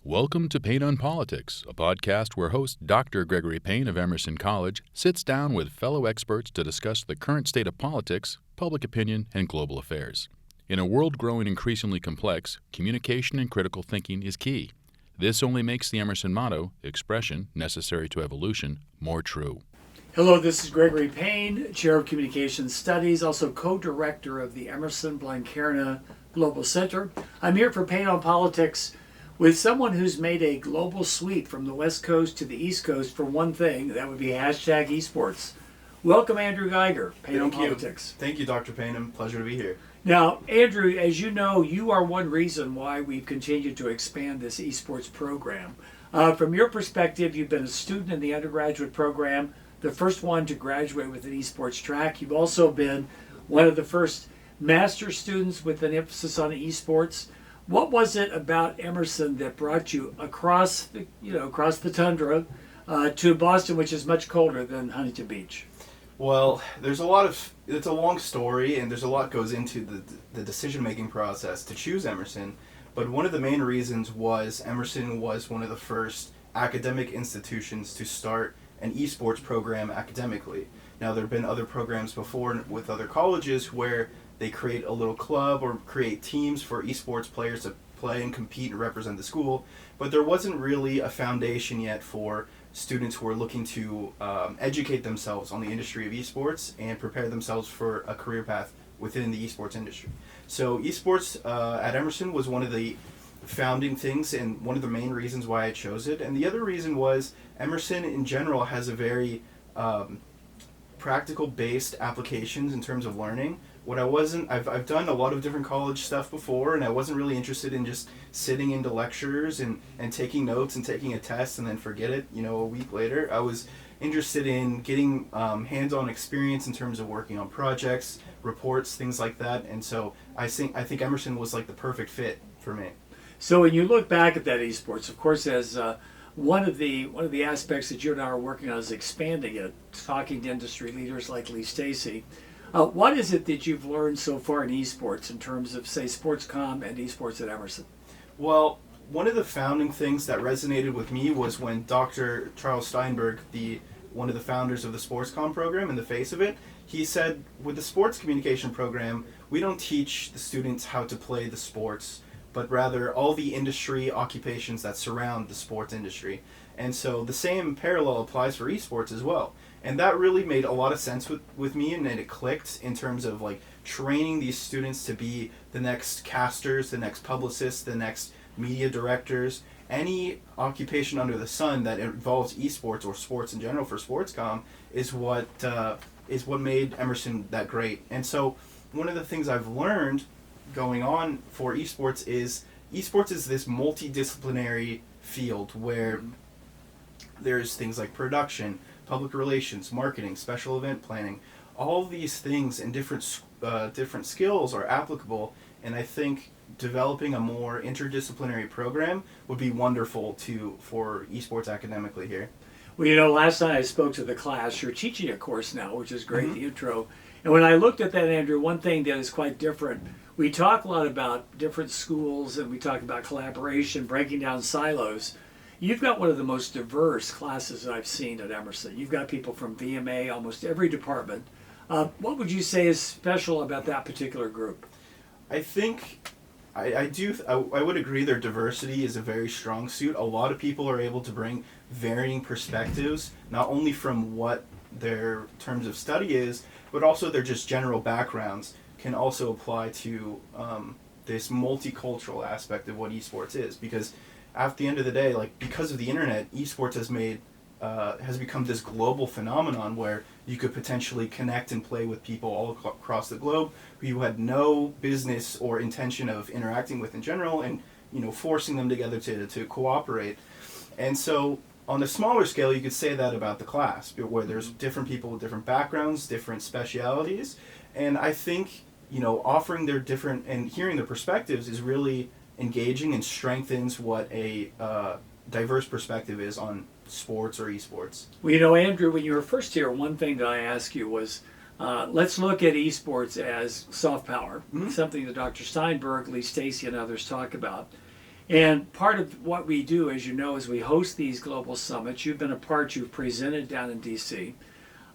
Welcome to Payne on Politics, a podcast where host Dr. Gregory Payne of Emerson College sits down with fellow experts to discuss the current state of politics, public opinion, and global affairs. In a world growing increasingly complex, communication and critical thinking is key. This only makes the Emerson motto, expression necessary to evolution, more true. Hello, this is Gregory Payne, Chair of Communications Studies, also co-director of the Emerson Blanquerna Global Center. I'm here for Payne on Politics with someone who's made a global sweep from the West Coast to the East Coast for one thing, that would be hashtag Esports. Welcome, Andrew Geiger, Payne on Politics. Thank you, Dr. Payne. Pleasure to be here. Now, Andrew, as you know, you are one reason why we've continued to expand this esports program. From your perspective, you've been a student in the undergraduate program, the first one to graduate with an esports track. You've also been one of the first master students with an emphasis on esports. What was it about Emerson that brought you across the tundra to Boston, which is much colder than Huntington Beach? Well, it's a long story, and there's a lot goes into the decision-making process to choose Emerson. But one of the main reasons was Emerson was one of the first academic institutions to start an esports program academically. Now, there have been other programs before with other colleges where they create a little club or create teams for esports players to play and compete and represent the school, but there wasn't really a foundation yet for students who are looking to educate themselves on the industry of esports and prepare themselves for a career path within the esports industry. So esports at Emerson was one of the founding things and one of the main reasons why I chose it. And the other reason was Emerson in general has a very practical based applications in terms of learning. I've done a lot of different college stuff before, and I wasn't really interested in just sitting into lectures and taking notes and taking a test and then forget it, a week later. I was interested in getting hands-on experience in terms of working on projects, reports, things like that. And so I think Emerson was like the perfect fit for me. So when you look back at that esports, of course, as one of the aspects that you and I are working on is expanding it, talking to industry leaders like Lee Stacy. What is it that you've learned so far in esports in terms of, say, SportsCom and esports at Emerson? Well, one of the founding things that resonated with me was when Dr. Charles Steinberg, one of the founders of the SportsCom program and the face of it, he said, with the sports communication program, we don't teach the students how to play the sports, but rather all the industry occupations that surround the sports industry. And so the same parallel applies for esports as well. And that really made a lot of sense with me, and it clicked in terms of like training these students to be the next casters, the next publicists, the next media directors. Any occupation under the sun that involves esports or sports in general for SportsCom is what made Emerson that great. And so one of the things I've learned going on for esports is this multidisciplinary field where there's things like production, public relations, marketing, special event planning. All these things and different skills are applicable, and I think developing a more interdisciplinary program would be wonderful for esports academically here. Well, last night I spoke to the class. You're teaching a course now, which is great, the intro. And when I looked at that, Andrew, one thing that is quite different, we talk a lot about different schools and we talk about collaboration, breaking down silos. You've got one of the most diverse classes that I've seen at Emerson. You've got people from VMA, almost every department. What would you say is special about that particular group? I think I would agree their diversity is a very strong suit. A lot of people are able to bring varying perspectives, not only from what their terms of study is, but also their just general backgrounds can also apply to this multicultural aspect of what esports is. Because at the end of the day, because of the internet, esports has become this global phenomenon where you could potentially connect and play with people all across the globe who you had no business or intention of interacting with in general, and forcing them together to cooperate. And so on a smaller scale, you could say that about the class, where there's different people with different backgrounds, different specialities, and I think offering their different and hearing their perspectives is really engaging and strengthens what a diverse perspective is on sports or esports. Well, Andrew, when you were first here, one thing that I asked you was, let's look at esports as soft power, something that Dr. Steinberg, Lee Stacy, and others talk about. And part of what we do, as you know, is we host these global summits. You've been a part, you've presented down in DC.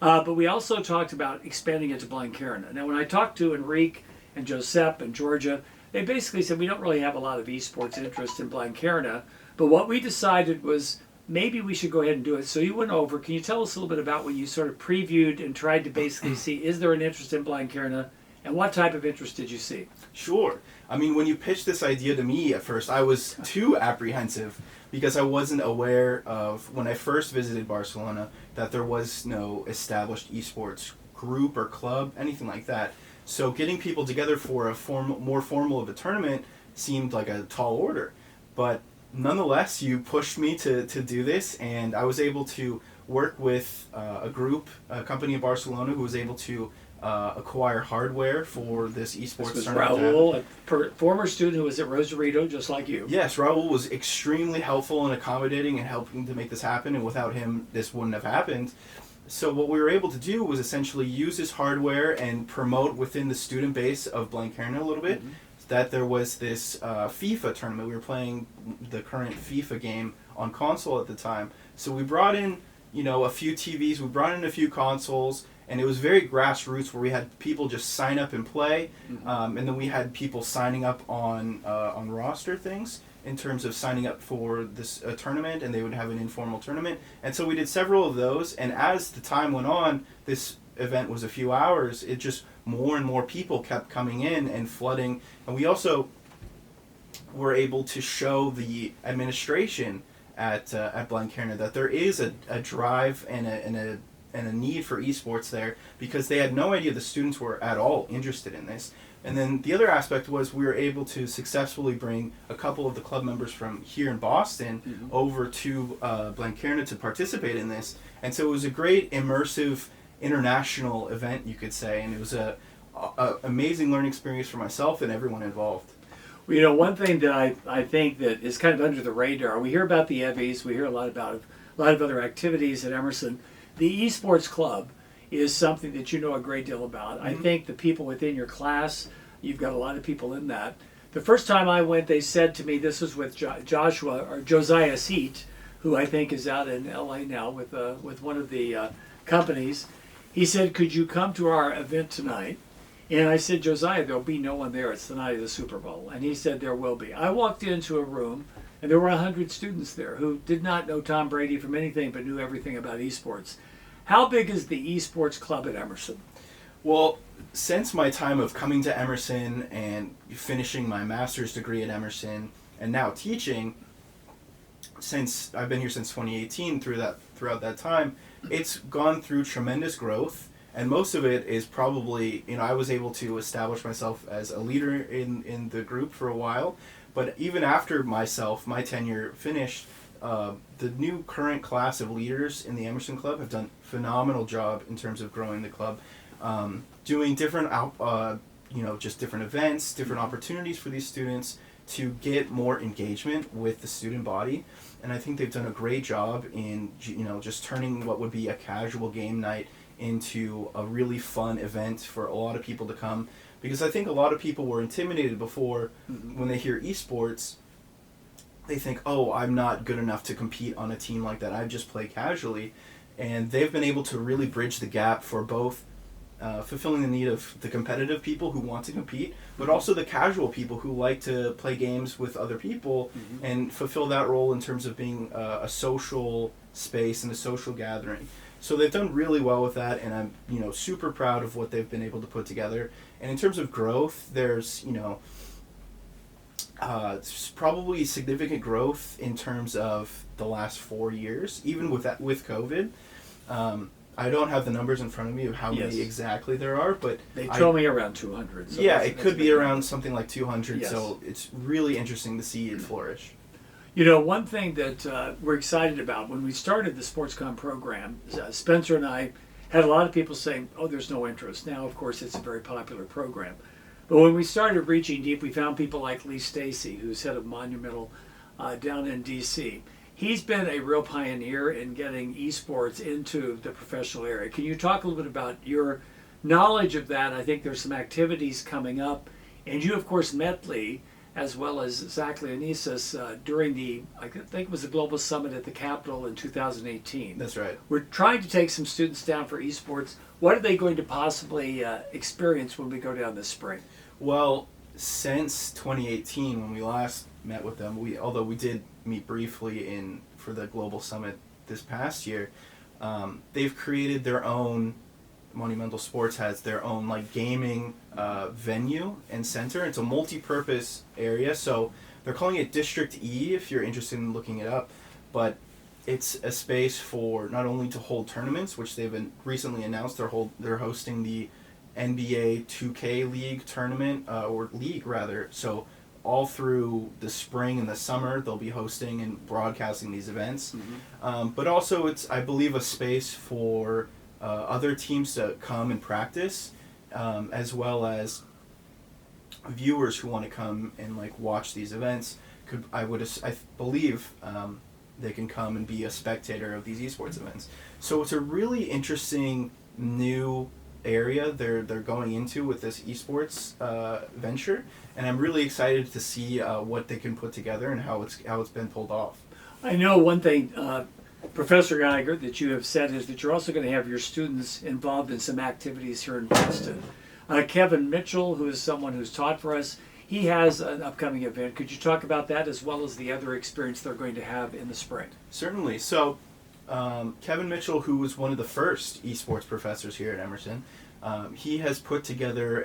But we also talked about expanding it to Blanquerna. Now, when I talked to Enrique and Josep and Georgia, they basically said we don't really have a lot of esports interest in Blanquerna. But what we decided was maybe we should go ahead and do it. So you went over. Can you tell us a little bit about when you sort of previewed and tried to basically see, is there an interest in Blanquerna? And what type of interest did you see? Sure. I mean, when you pitched this idea to me at first, I was too apprehensive because I wasn't aware of, when I first visited Barcelona, that there was no established esports group or club, anything like that. So getting people together for a more formal of a tournament seemed like a tall order. But nonetheless, you pushed me to do this, and I was able to work with a company in Barcelona who was able to acquire hardware for this esports This was tournament. Raul, a former student who was at Rosarito, just like you. Yes, Raul was extremely helpful and accommodating and helping to make this happen, and without him, this wouldn't have happened. So what we were able to do was essentially use his hardware and promote within the student base of Blanquerna a little bit that there was this FIFA tournament. We were playing the current FIFA game on console at the time. So we brought in, a few TVs, we brought in a few consoles, and it was very grassroots where we had people just sign up and play, and then we had people signing up on roster things in terms of signing up for this tournament, and they would have an informal tournament. And so we did several of those, and as the time went on, this event was a few hours, it just more and more people kept coming in and flooding. And we also were able to show the administration at Blanquerna that there is a drive and a need for esports there, because they had no idea the students were at all interested in this. And then the other aspect was we were able to successfully bring a couple of the club members from here in Boston over to Blanquerna to participate in this. And so it was a great immersive international event, you could say, and it was a amazing learning experience for myself and everyone involved. Well, one thing that I think that is kind of under the radar, we hear about the EVIs, we hear a lot of other activities at Emerson. The esports club is something that you know a great deal about. I think the people within your class, you've got a lot of people in that. The first time I went, they said to me, this was with Josiah Seat, who I think is out in LA now with one of the companies. He said, could you come to our event tonight? And I said, Josiah, there'll be no one there. It's the night of the Super Bowl. And he said, there will be. I walked into a room, and there were 100 students there who did not know Tom Brady from anything but knew everything about esports. How big is the esports club at Emerson? Well, since my time of coming to Emerson and finishing my master's degree at Emerson and now teaching, since I've been here since 2018, throughout that time, it's gone through tremendous growth. And most of it is probably, I was able to establish myself as a leader in the group for a while. But even after my tenure finished, the new current class of leaders in the Emerson Club have done a phenomenal job in terms of growing the club, doing different, just different events, different opportunities for these students to get more engagement with the student body. And I think they've done a great job in, just turning what would be a casual game night into a really fun event for a lot of people to come. Because I think a lot of people were intimidated before when they hear esports. They think, oh, I'm not good enough to compete on a team like that. I just play casually. And they've been able to really bridge the gap for both fulfilling the need of the competitive people who want to compete, but also the casual people who like to play games with other people and fulfill that role in terms of being a social space and a social gathering. So they've done really well with that, and I'm super proud of what they've been able to put together. And in terms of growth, there's probably significant growth in terms of the last 4 years, even with COVID. I don't have the numbers in front of me of how many exactly there are, but they told me around 200. So it could be around something like 200. Yes. So it's really interesting to see it flourish. One thing that we're excited about, when we started the SportsCom program, Spencer and I had a lot of people saying, oh, there's no interest. Now, of course, it's a very popular program. But when we started reaching deep, we found people like Lee Stacy, who's head of Monumental down in D.C. He's been a real pioneer in getting esports into the professional area. Can you talk a little bit about your knowledge of that? I think there's some activities coming up. And you, of course, met Lee. as well as Zach Leonisis during I think it was the Global Summit at the Capitol in 2018. That's right. We're trying to take some students down for esports. What are they going to possibly experience when we go down this spring? Well, since 2018, when we last met with them, although we did meet briefly for the Global Summit this past year, they've created their own. Monumental Sports has their own gaming venue and center. It's a multi-purpose area, so they're calling it District E if you're interested in looking it up. But it's a space for not only to hold tournaments, which they've recently announced they're hosting the NBA 2K League tournament or league rather. So all through the spring and the summer, they'll be hosting and broadcasting these events. Mm-hmm. But also, it's I believe a space for other teams to come and practice, as well as viewers who want to come and watch these events. I believe they can come and be a spectator of these esports events. So it's a really interesting new area they're going into with this esports venture, and I'm really excited to see what they can put together and how it's been pulled off. I know one thing. Professor Geiger, that you have said is that you're also going to have your students involved in some activities here in Boston. Kevin Mitchell, who is someone who's taught for us, he has an upcoming event. Could you talk about that as well as the other experience they're going to have in the spring? Certainly. So Kevin Mitchell, who was one of the first esports professors here at Emerson, he has put together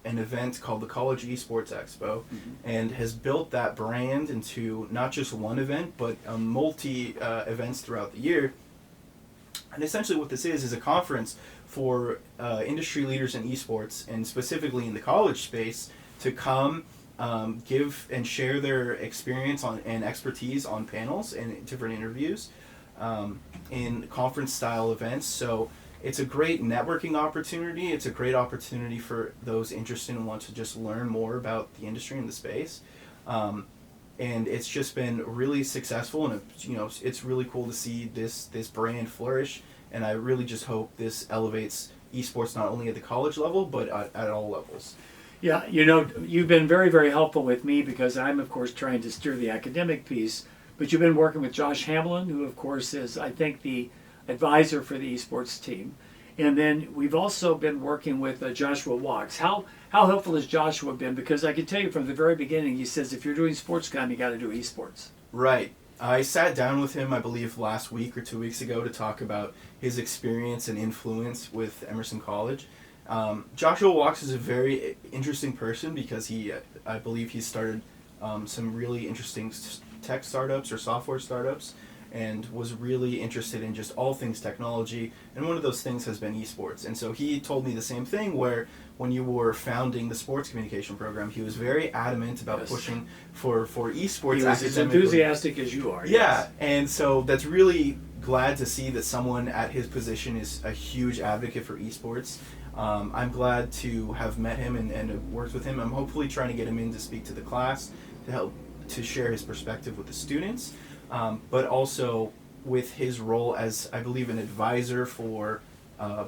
an event called the College Esports Expo, mm-hmm. and has built that brand into not just one event, but multi events throughout the year. And essentially what this is a conference for industry leaders in esports, and specifically in the college space, to come give and share their experience and expertise on panels and different interviews in conference-style events. So it's a great networking opportunity. It's a great opportunity for those interested and want to just learn more about the industry and the space. And it's just been really successful, and it's really cool to see this brand flourish. And I really just hope this elevates esports not only at the college level, but at all levels. Yeah, you've been very, very helpful with me because I'm, of course, trying to steer the academic piece. But you've been working with Josh Hamlin, who, of course, is, I think, the advisor for the esports team. And then we've also been working with Joshua Walks. How helpful has Joshua been? Because I can tell you from the very beginning, he says, if you're doing SportsCom, you got to do esports. Right. I sat down with him, I believe, last week or 2 weeks ago to talk about his experience and influence with Emerson College. Joshua Walks is a very interesting person because I believe he started some really interesting tech startups or software startups, and was really interested in just all things technology, and one of those things has been esports. And so he told me the same thing, where when you were founding the sports communication program, he was very adamant about pushing for esports. He was as enthusiastic as you are. Yeah, yes. And so that's really glad to see that someone at his position is a huge advocate for esports. I'm glad to have met him and worked with him. I'm hopefully trying to get him in to speak to the class to help to share his perspective with the students. But also with his role as, I believe, an advisor for the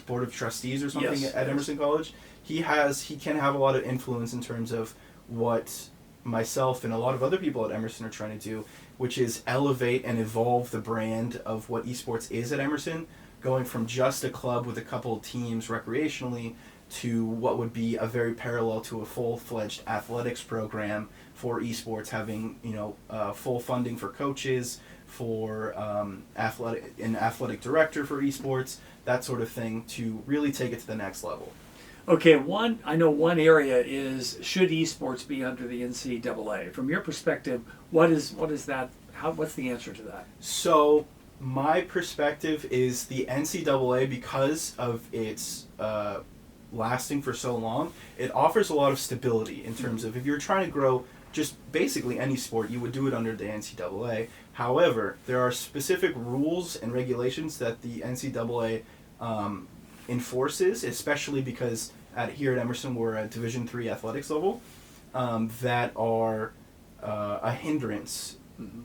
Board of Trustees or something at Emerson College. He can have a lot of influence in terms of what myself and a lot of other people at Emerson are trying to do, which is elevate and evolve the brand of what esports is at Emerson, going from just a club with a couple of teams recreationally to what would be a very parallel to a full-fledged athletics program for esports, having full funding for coaches, for an athletic director for esports, that sort of thing, to really take it to the next level. Okay, I know one area is, should esports be under the NCAA? From your perspective, what's the answer to that? So my perspective is the NCAA, because of its lasting for so long, it offers a lot of stability in terms of if you're trying to grow just basically any sport, you would do it under the NCAA. However, there are specific rules and regulations that the NCAA enforces, especially because here at Emerson we're at Division III athletics level, that are a hindrance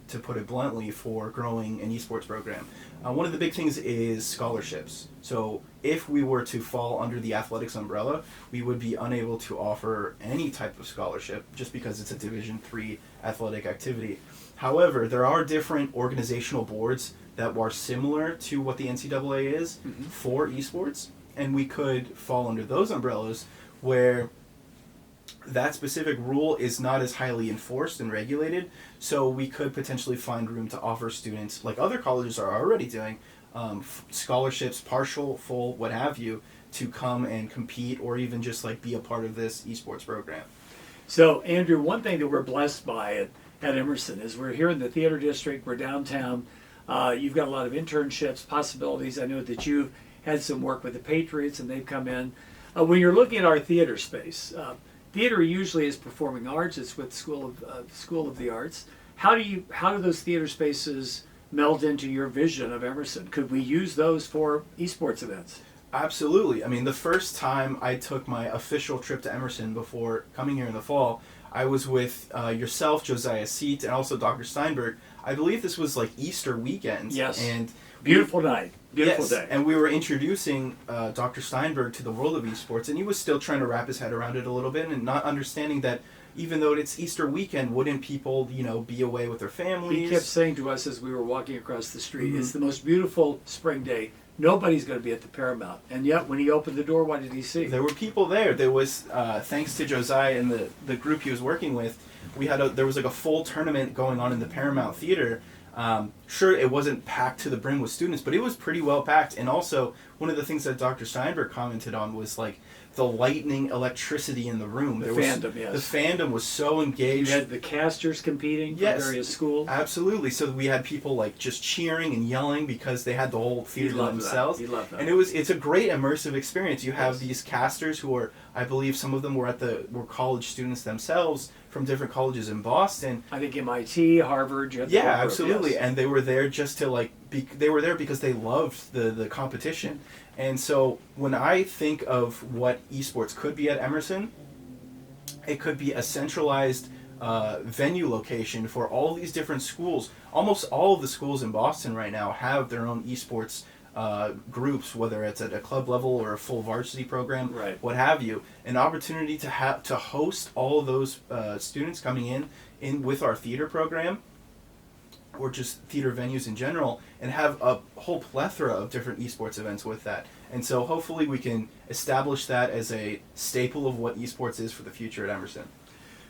to put it bluntly, for growing an esports program. One of the big things is scholarships. So if we were to fall under the athletics umbrella, we would be unable to offer any type of scholarship just because it's a Division III athletic activity. However, there are different organizational boards that are similar to what the NCAA is for esports, and we could fall under those umbrellas where that specific rule is not as highly enforced and regulated, so we could potentially find room to offer students, like other colleges are already doing, scholarships, partial, full, what have you, to come and compete or even just like be a part of this esports program. So, Andrew, one thing that we're blessed by at Emerson is we're here in the theater district, we're downtown. You've got a lot of internships, possibilities. I know that you've had some work with the Patriots and they've come in. When you're looking at our theater space, theater usually is performing arts. It's with School of the Arts. How do those theater spaces meld into your vision of Emerson? Could we use those for esports events? Absolutely. I mean, the first time I took my official trip to Emerson before coming here in the fall, I was with yourself, Josiah Seat, and also Dr. Steinberg. I believe this was like Easter weekend. Yes. And beautiful night. Beautiful yes, day. And we were introducing Dr. Steinberg to the world of esports, and he was still trying to wrap his head around it a little bit and not understanding that even though it's Easter weekend, wouldn't people, be away with their families? He kept saying to us as we were walking across the street, it's the most beautiful spring day. Nobody's going to be at the Paramount. And yet, when he opened the door, what did he see? There were people there. There was, thanks to Josiah and the group he was working with, there was like a full tournament going on in the Paramount Theater. Sure, it wasn't packed to the brim with students, but it was pretty well packed. And also, one of the things that Dr. Steinberg commented on was like the lightning electricity in the room. The fandom was so engaged. You had the casters competing from various schools. Absolutely. So we had people like just cheering and yelling because they had the whole theater to themselves. He loved that. And it's a great immersive experience. You have these casters who are, I believe some of them were college students themselves from different colleges in Boston. I think MIT, Harvard. Yeah, absolutely. Yes. And they were there just to they were there because they loved the competition. And so when I think of what esports could be at Emerson, it could be a centralized venue location for all these different schools. Almost all of the schools in Boston right now have their own esports groups, whether it's at a club level or a full varsity program, what have you. An opportunity to host all of those students coming in with our theater program, or just theater venues in general, and have a whole plethora of different esports events with that. And so hopefully we can establish that as a staple of what esports is for the future at Emerson.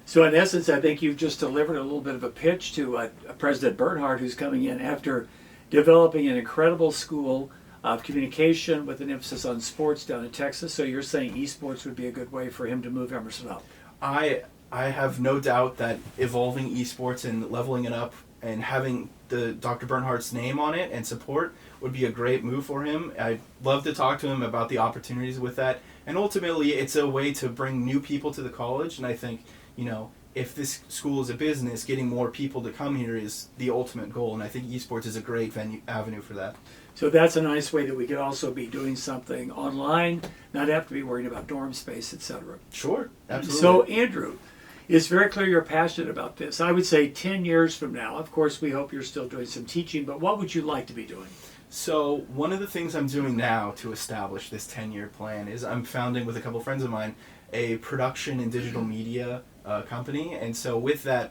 So in essence, I think you've just delivered a little bit of a pitch to President Bernhardt, who's coming in after developing an incredible school of communication with an emphasis on sports down in Texas. So you're saying esports would be a good way for him to move Emerson up? I have no doubt that evolving esports and leveling it up and having the Dr. Bernhardt's name on it and support would be a great move for him. I'd love to talk to him about the opportunities with that. And ultimately, it's a way to bring new people to the college. And I think, if this school is a business, getting more people to come here is the ultimate goal. And I think esports is a great avenue for that. So that's a nice way that we could also be doing something online, not have to be worried about dorm space, etc. Sure, absolutely. So, Andrew, it's very clear you're passionate about this. I would say 10 years from now, of course, we hope you're still doing some teaching, but what would you like to be doing? So one of the things I'm doing now to establish this 10-year plan is I'm founding with a couple friends of mine a production and digital media company. And so with that,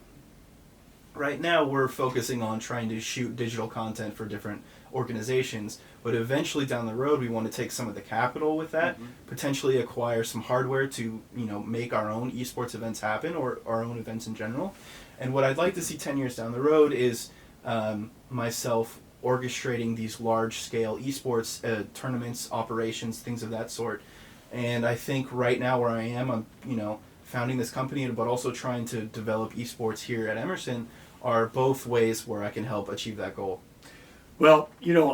right now we're focusing on trying to shoot digital content for different organizations, but eventually down the road we want to take some of the capital with that, potentially acquire some hardware to make our own esports events happen, or our own events in general. And what I'd like to see 10 years down the road is myself orchestrating these large-scale esports tournaments, operations, things of that sort. And I think right now where I am, I'm founding this company, but also trying to develop esports here at Emerson are both ways where I can help achieve that goal. Well,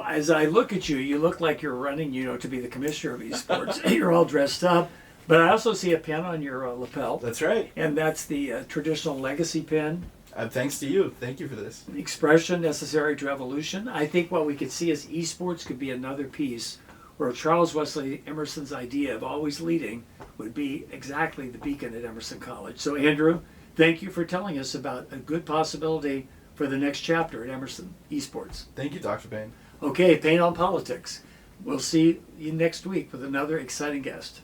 as I look at you, you look like you're running, to be the commissioner of esports. You're all dressed up, but I also see a pin on your lapel. That's right. And that's the traditional legacy pin. Thanks to you. Thank you for this. Expression necessary to evolution. I think what we could see as esports could be another piece where Charles Wesley Emerson's idea of always leading would be exactly the beacon at Emerson College. So Andrew, thank you for telling us about a good possibility for the next chapter at Emerson Esports. Thank you, Dr. Payne. Okay, Payne on Politics. We'll see you next week with another exciting guest.